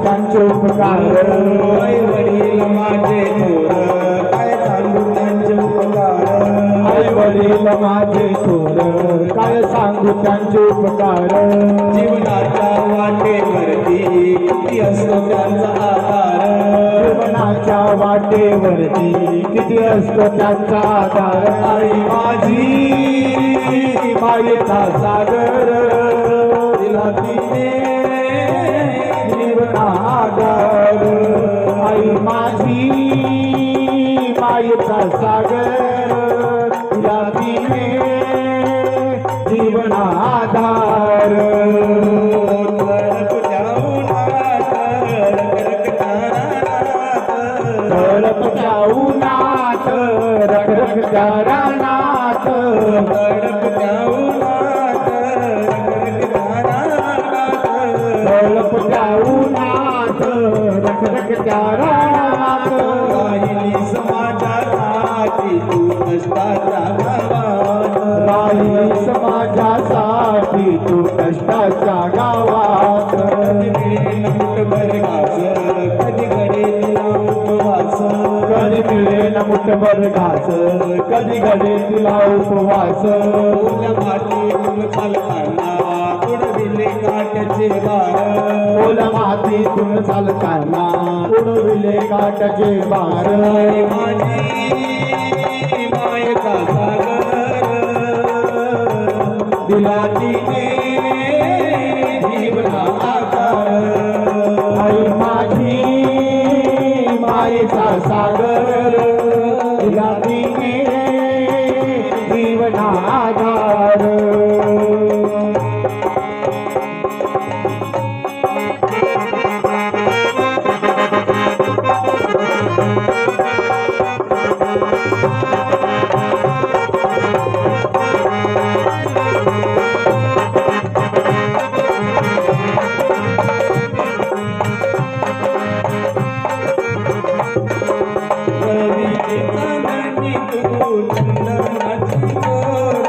त्यांचे उपकार आई वडील माझे थोर काय सांगू त्यांचे उपकार आई वडील माझे थोर काय सांगू त्यांचे उपकार जीवनाच्या वाटेवरती किती असतो त्यांचा आधार जीवनाच्या वाटेवरती किती असतो त्यांचा आधार आई माझी मायेचा सागर तिला तिने जीवनाधार आई माझी मायेचा सागर तिला तिने जीवनाधार तळपत्या उन्हात रखरखत्या रानात तळपत्या उन्हात रखरखत्या रानात राहिली समाजासाठी तू कष्टाचा गावात राहिली समाजासाठी तू कष्टाच्या गावात कधी घडे तुला उपवास कधी मिळेल मुठभर घास कधी घडे तुला उपवास ओल्या मातीतून चालताना उडविले काट्याचे बार ओल्या मातीतून चालताना उडविले काट्याचे बार आई माझी मायेचा सागर दिला तिने जीवना आकार आई माझी मायेचा सागर दिला तिने जीवना आधार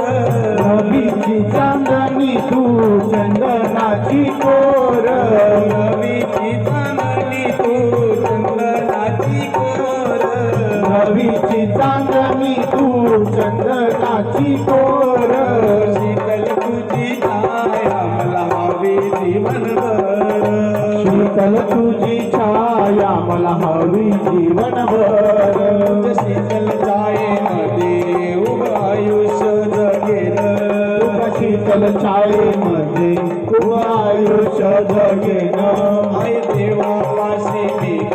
रवीची चांदणी तू चंदनाची कोर रवीची चांदणी तू चंदनाची कोर रवीची चांदणी तू चंदनाची कोर शीतल तुझी छाया मला हवी जीवनभर शीतल तुझी छाया मला हवी जीवनभर शीतल छायेमध्ये उभं आयुष्य जगेल शीतल छायेमध्ये खूप आयुष्य जगेन आई देवापाशी मी ग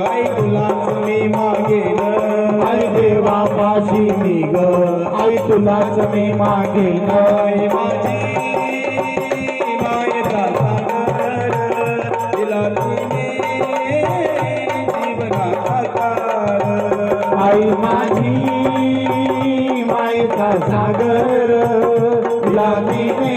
आई तुलाच मी मागेन आई देवापाशी मी ग आई तुलाच मी मागेन आई माझी मायेचा सागर तिला तिने जीवनाचा आकार आई माझी मायेचा सागर तिला तिने